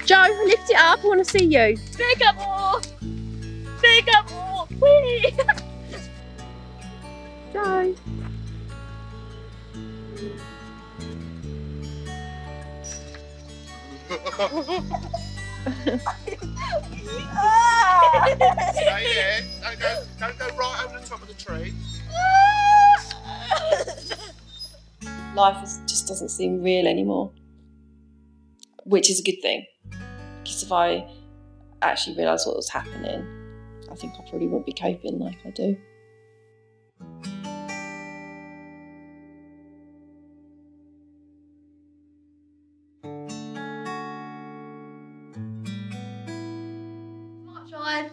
Joe, lift it up, I want to see you. Big up more! Big up more! Whee! Joe. Stay there. Don't go right over the top of the tree. Life just doesn't seem real anymore, which is a good thing. Because if I actually realised what was happening, I think I probably wouldn't be coping like I do.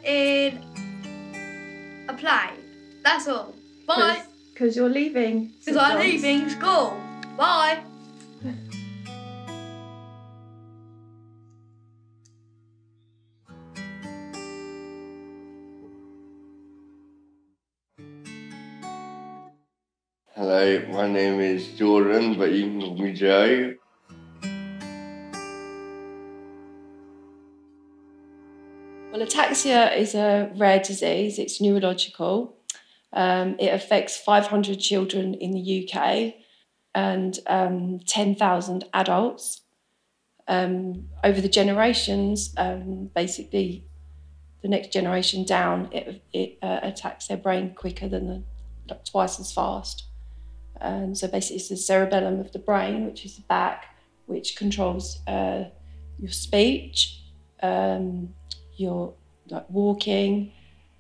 In a plane. That's all. Bye. Because you're leaving. Because I'm leaving school. Bye. Hello, my name is Jordan, but you can call me Joe. Well, ataxia is a rare disease. It's neurological. It affects 500 children in the UK and 10,000 adults. Over the generations, basically the next generation down, it attacks their brain quicker than twice as fast. So basically it's the cerebellum of the brain, which is the back, which controls your speech, your walking.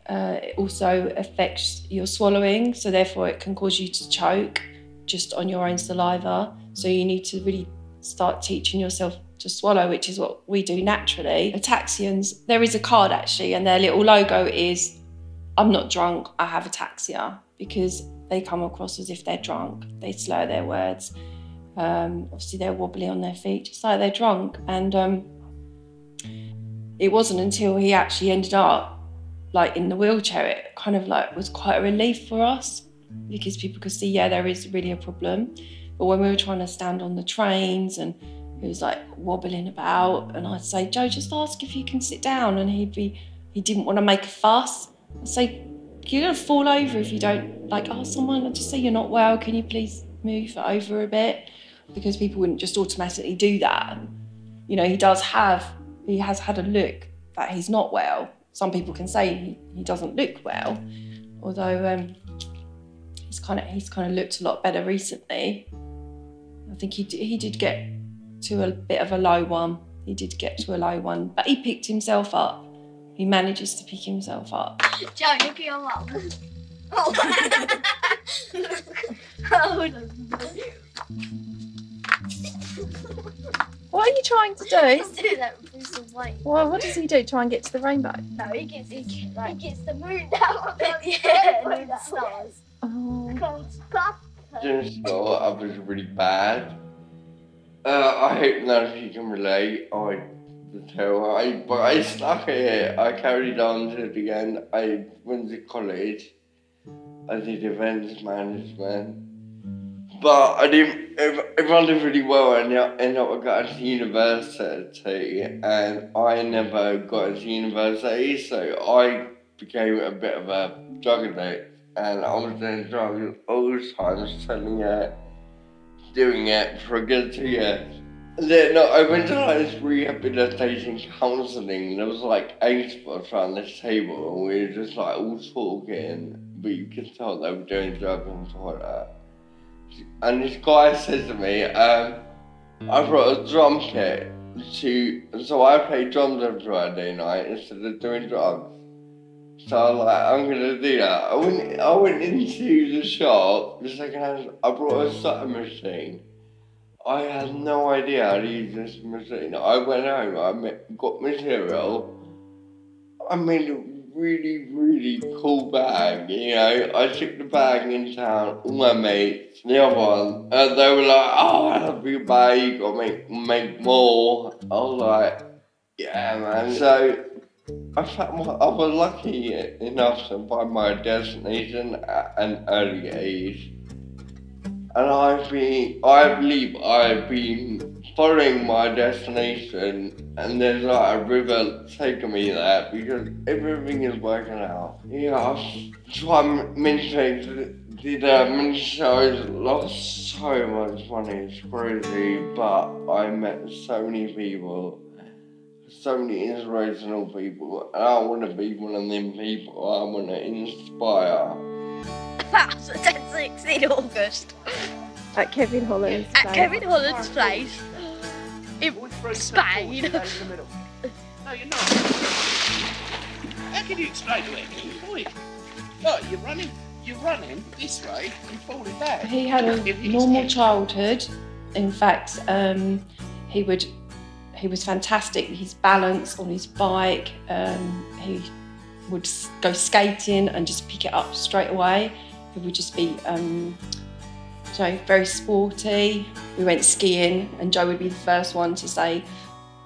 It also affects your swallowing, so therefore it can cause you to choke just on your own saliva. So you need to really start teaching yourself to swallow, which is what we do naturally. Ataxians, there is a card actually, and their little logo is, I'm not drunk, I have ataxia, because they come across as if they're drunk. They slur their words. Obviously they're wobbly on their feet, just like they're drunk. And it wasn't until he actually ended up like in the wheelchair, it kind of like was quite a relief for us, because people could see, yeah, there is really a problem. But when we were trying to stand on the trains and he was like wobbling about, and I'd say, Joe, just ask if you can sit down, and he didn't want to make a fuss. I'd say, you're gonna fall over if you don't, like, ask someone, just say you're not well, can you please move over a bit? Because people wouldn't just automatically do that. You know, he has had a look that he's not well. Some people can say he doesn't look well, although he's kind of looked a lot better recently. I think he did get to a bit of a low one. He did get to a low one, but he picked himself up. He manages to pick himself up. Joe, look at your mum. Oh. What are you trying to do? Let's do that with some white. Well, what does he do? Try and get to the rainbow? No, he gets the moon down. Yeah, and the stars. Oh. During school, I was really bad. I hope none of you can relate. I but I stuck at it. I carried on to the end. I went to college. I did events management. But I did really well, and ended up going to university, and I never got into university, so I became a bit of a drug addict, and I was doing drugs all the time, doing it for a good 2 years. Then I went to like this rehabilitation counselling, and there was like 8 of us around this table, and we were just like all talking, but you could tell they were doing drugs and stuff like that. And this guy said to me, I brought a drum kit so I play drums every Friday night instead of doing drugs. So I was like, I'm gonna do that. I went into the shop, the second hand, I brought a sutter machine. I had no idea how to use this machine. I went home, got material, I made a really, really cool bag, you know. I took the bag in town, all my mates, the other one, and they were like, oh, I love your bag, you gotta make more. I was like, yeah, man. So I was lucky enough to find my destination at an early age. And I believe I've been following my destination, and there's like a river taking me there because everything is working out. Yeah, I've tried many things, did many shows, lost so much money, it's crazy, but I met so many people, so many inspirational people, and I want to be one of them people. I want to inspire. That was the 10th in August. At Kevin Holland's At place. Kevin Holland's place. In Spain. No, you're not. How can you explain to him? Boy, look, you're running this way and falling back. He had a normal childhood. In fact, he was fantastic. His balance on his bike. He would go skating and just pick it up straight away. He would just be very sporty. We went skiing and Joe would be the first one to say,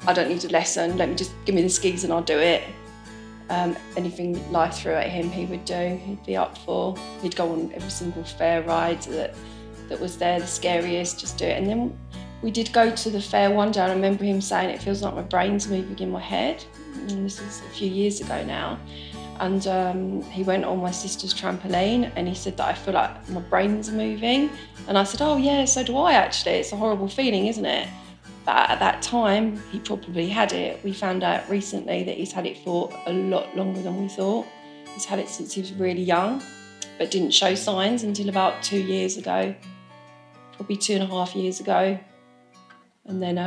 I don't need a lesson, just give me the skis and I'll do it. Anything life threw at him, he would do, he'd be up for. He'd go on every single fair ride that was there, the scariest, just do it. And then we did go to the fair one day. I remember him saying, it feels like my brain's moving in my head. And this is a few years ago now. And he went on my sister's trampoline and he said that I feel like my brain's moving. And I said, oh yeah, so do I actually. It's a horrible feeling, isn't it? But at that time, he probably had it. We found out recently that he's had it for a lot longer than we thought. He's had it since he was really young, but didn't show signs until about 2 years ago, probably 2.5 years ago. And then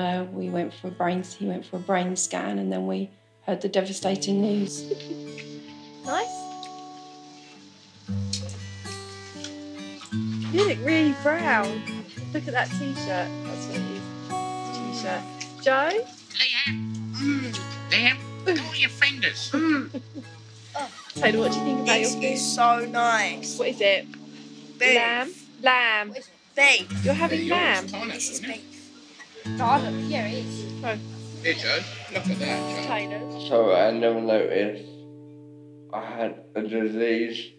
he went for a brain scan, and then we heard the devastating news. Nice. You look really brown. Look at that t-shirt. That's what it is. T-shirt. Joe? Liam, look at your fingers. Taylor, what do you think about your food? It's so nice. What is it? Beef. Lamb. Beef. You're having lamb? This is beef. Yeah, it is. Here, Joe, look at that, Joe. Taylor's. So I never noticed I had a disease.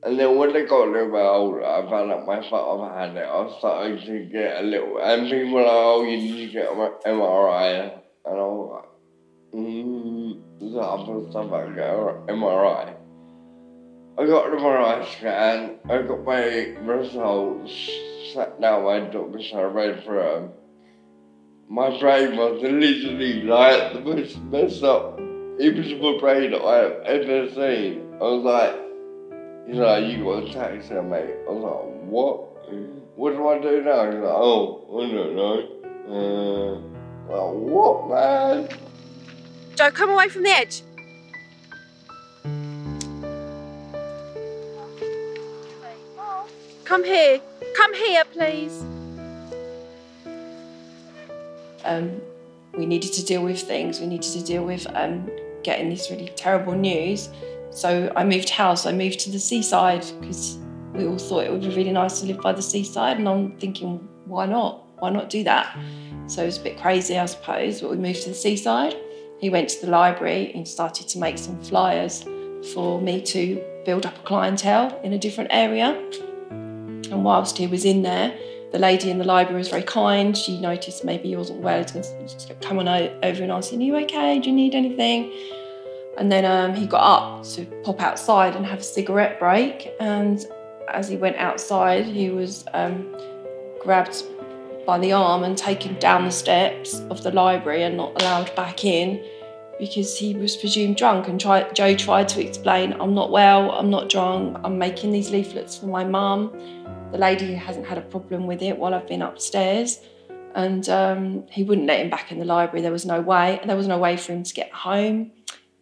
And then when I got a little bit older, I found out my father had it. I was starting to get a little, and people were like, oh, you need to get an MRI. And I was like, so I thought stuff like get an MRI. I got an MRI scan, I got my results, sat down my doctor, so I read through them. My brain was literally like the most messed up image brain I've ever seen. I was like, he's like, you got Ataxia, mate. I was like, what? What do I do now? He's like, oh, I don't know. Like, what, man? Joe, come away from the edge. Come here. Come here, please. We needed to deal with things. We needed to deal with getting this really terrible news. So I moved house. I moved to the seaside because we all thought it would be really nice to live by the seaside. And I'm thinking, why not? Why not do that? So it was a bit crazy, I suppose, but we moved to the seaside. He went to the library and started to make some flyers for me to build up a clientele in a different area. And whilst he was in there, the lady in the library was very kind. She noticed maybe he wasn't well. She was coming over and asking, are you okay? Do you need anything? And then he got up to pop outside and have a cigarette break. And as he went outside, he was grabbed by the arm and taken down the steps of the library and not allowed back in because he was presumed drunk. And Joe tried to explain, I'm not well, I'm not drunk, I'm making these leaflets for my mum. The lady hasn't had a problem with it while I've been upstairs. And he wouldn't let him back in the library. There was no way. There was no way for him to get home.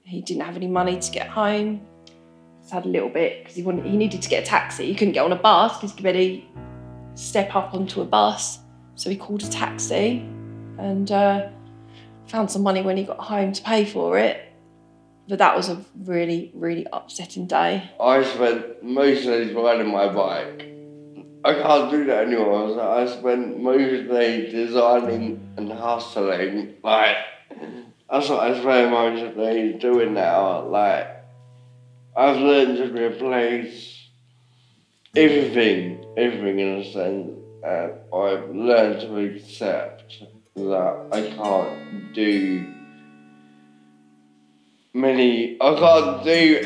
He didn't have any money to get home. He's had a little bit because he needed to get a taxi. He couldn't get on a bus because he could barely step up onto a bus. So he called a taxi and found some money when he got home to pay for it. But that was a really, really upsetting day. I spent most days riding my bike. I can't do that anymore. So I spent most days designing and hustling. Like, that's what I spend most days doing now. Like, I've learned to replace everything in a sense. and I've learned to accept that I can't do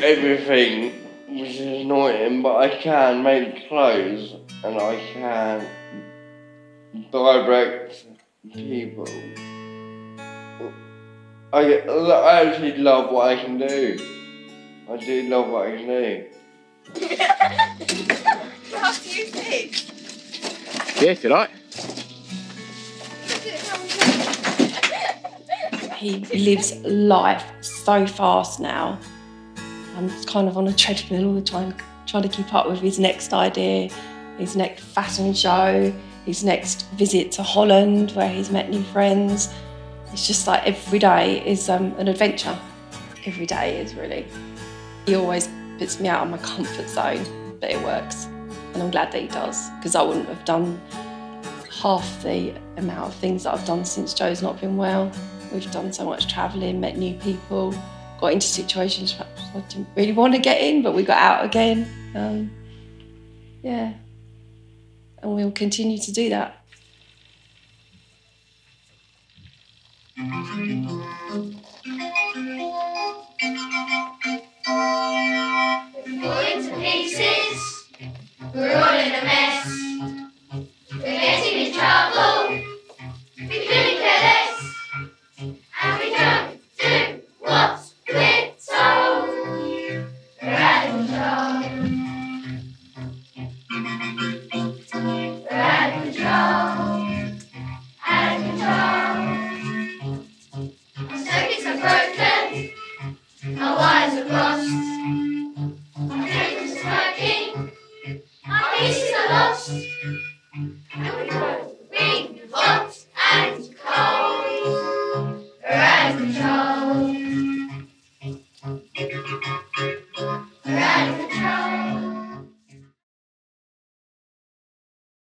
everything, which is annoying, but I can make clothes and I can direct people. I actually love what I can do. I do love what I can do. How do you think? Yeah, if you like. He lives life so fast now. I'm kind of on a treadmill all the time, trying to keep up with his next idea, his next fashion show, his next visit to Holland where he's met new friends. It's just like every day is an adventure. Every day is really. He always puts me out of my comfort zone, but it works. And I'm glad that he does, because I wouldn't have done half the amount of things that I've done since Joe's not been well. We've done so much travelling, met new people, got into situations perhaps I didn't really want to get in, but we got out again. Yeah, and we'll continue to do that. Falling to pieces, we're all in a mess. We're getting in trouble, we couldn't care less. And we don't do what we're told. We're out of control. We're out of control. Out of control. Our circuits are broken, our wires are crossed. Our cables are working, our pieces are lost. And we won't be hot and cold. We're out of control.